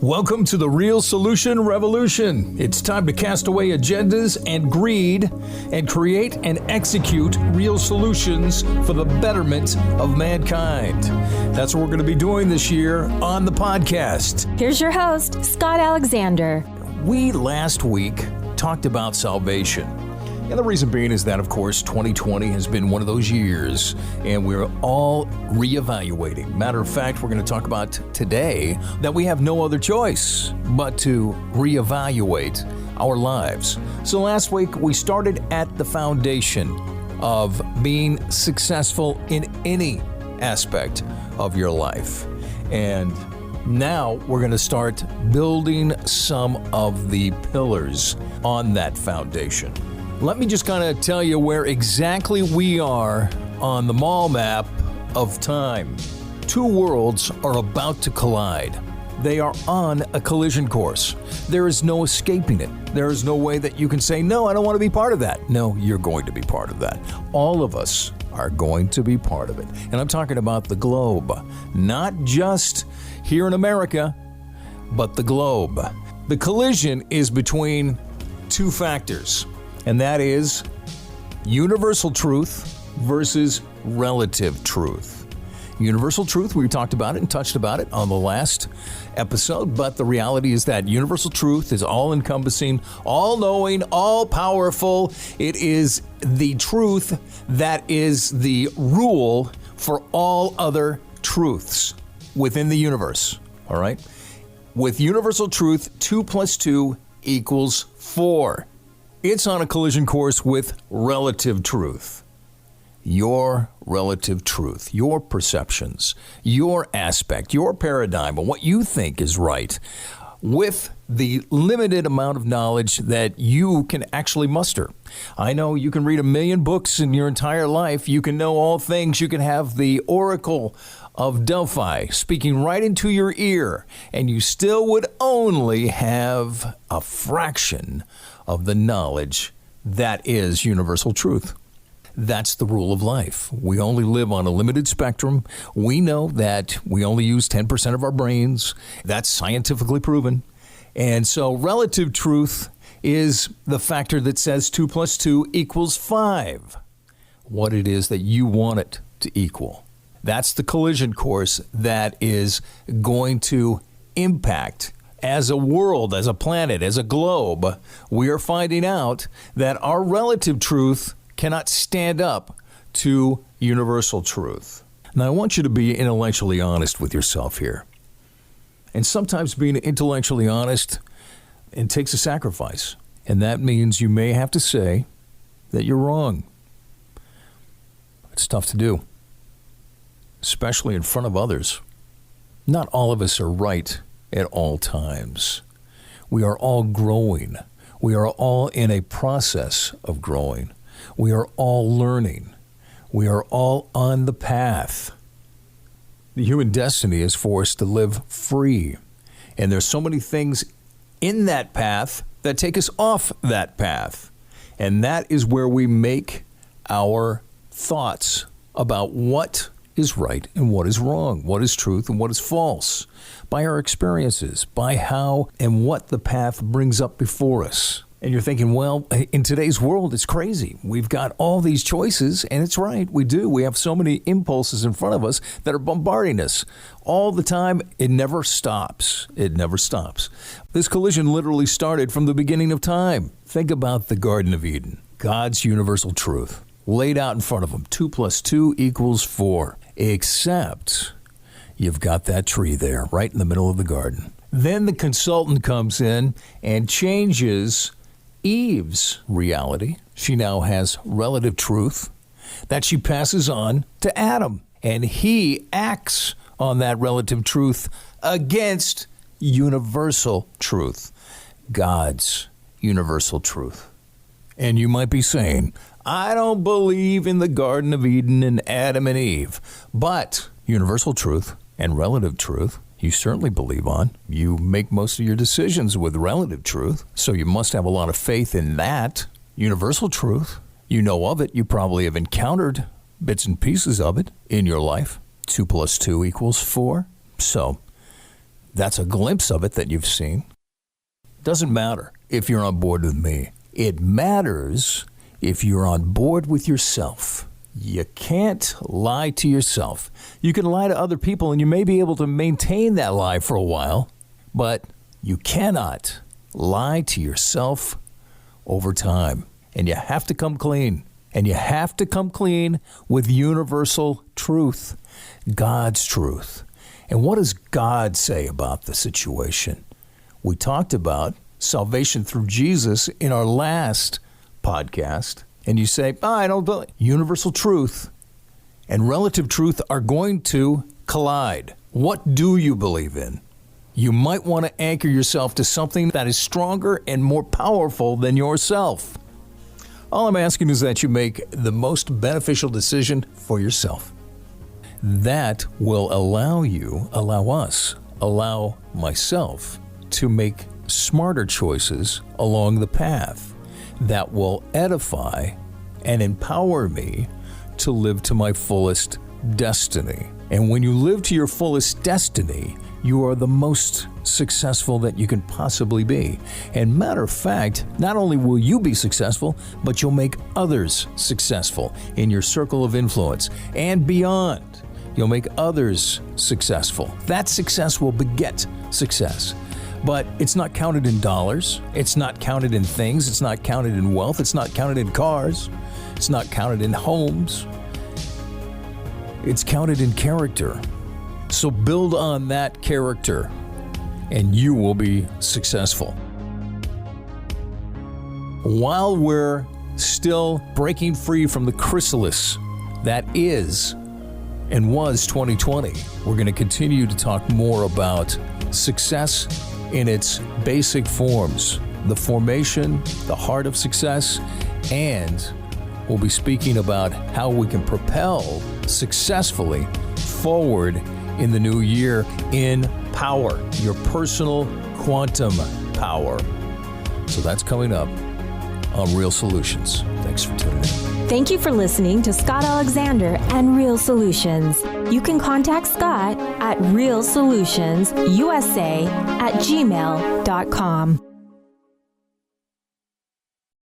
Welcome to the Real Solution Revolution. It's time to cast away agendas and greed and create and execute real solutions for the betterment of mankind. That's what we're going to be doing this year on the podcast. Here's your host, Scott Alexander. We last week talked about salvation. And the reason being is that, of course, 2020 has been one of those years, and we're all reevaluating. Matter of fact, we're going to talk about today that we have no other choice but to reevaluate our lives. So last week, we started at the foundation of being successful in any aspect of your life. And now we're going to start building some of the pillars on that foundation. Let me just kind of tell you where exactly we are on the mall map of time. Two worlds are about to collide. They are on a collision course. There is no escaping it. There is no way that you can say, no, I don't want to be part of that. No, you're going to be part of that. All of us are going to be part of it. And I'm talking about the globe, not just here in America, but the globe. The collision is between two factors. And that is universal truth versus relative truth. Universal truth, we talked about it and touched about it on the last episode, but the reality is that universal truth is all-encompassing, all-knowing, all-powerful. It is the truth that is the rule for all other truths within the universe, all right? With universal truth, 2 + 2 = 4. It's on a collision course with relative truth. Your relative truth, your perceptions, your aspect, your paradigm of what you think is right with the limited amount of knowledge that you can actually muster. I know you can read 1,000,000 books in your entire life. You can know all things. You can have the Oracle of Delphi speaking right into your ear, and you still would only have a fraction of the knowledge that is universal truth. That's the rule of life. We only live on a limited spectrum. We know that we only use 10% of our brains. That's scientifically proven. And so relative truth is the factor that says 2 + 2 = 5. What it is that you want it to equal. That's the collision course that is going to impact as a world, as a planet, as a globe. We are finding out that our relative truth cannot stand up to universal truth. Now, I want you to be intellectually honest with yourself here. And sometimes being intellectually honest, it takes a sacrifice. And that means you may have to say that you're wrong. It's tough to do, especially in front of others. Not all of us are right at all times. We are all growing. We are all in a process of growing. We are all learning. We are all on the path. The human destiny is for us to live free. And there's so many things in that path that take us off that path. And that is where we make our thoughts about what is right and what is wrong, what is truth and what is false, by our experiences, by how and what the path brings up before us. And you're thinking, well, in today's world, it's crazy. We've got all these choices, and it's right, we do. We have so many impulses in front of us that are bombarding us all the time. It never stops. It never stops. This collision literally started from the beginning of time. Think about the Garden of Eden, God's universal truth, laid out in front of them. 2 + 2 = 4. Except you've got that tree there right in the middle of the garden. Then the consultant comes in and changes Eve's reality. She now has relative truth that she passes on to Adam. And he acts on that relative truth against universal truth, God's universal truth. And you might be saying, I don't believe in the Garden of Eden and Adam and Eve. But universal truth and relative truth, you certainly believe on. You make most of your decisions with relative truth, so you must have a lot of faith in that. Universal truth, you know of it. You probably have encountered bits and pieces of it in your life. 2 + 2 = 4. So that's a glimpse of it that you've seen. Doesn't matter if you're on board with me. It matters if you're on board with yourself. You can't lie to yourself. You can lie to other people, and you may be able to maintain that lie for a while, but you cannot lie to yourself over time. And you have to come clean. And you have to come clean with universal truth, God's truth. And what does God say about the situation? We talked about salvation through Jesus in our last podcast. And you say, I don't believe. Universal truth and relative truth are going to collide. What do you believe in? You might want to anchor yourself to something that is stronger and more powerful than yourself. All I'm asking is that you make the most beneficial decision for yourself. That will allow myself to make smarter choices along the path that will edify and empower me to live to my fullest destiny. And when you live to your fullest destiny, you are the most successful that you can possibly be. And matter of fact, not only will you be successful, but you'll make others successful in your circle of influence and beyond. You'll make others successful. That success will beget success. But it's not counted in dollars. It's not counted in things. It's not counted in wealth. It's not counted in cars. It's not counted in homes. It's counted in character. So build on that character, and you will be successful. While we're still breaking free from the chrysalis that is and was 2020, we're going to continue to talk more about success in its basic forms, the formation, the heart of success, and we'll be speaking about how we can propel successfully forward in the new year in power, your personal quantum power. So that's coming up on Real Solutions. Thanks for tuning in. Thank you for listening to Scott Alexander and Real Solutions. You can contact Scott at realsolutionsusa@gmail.com.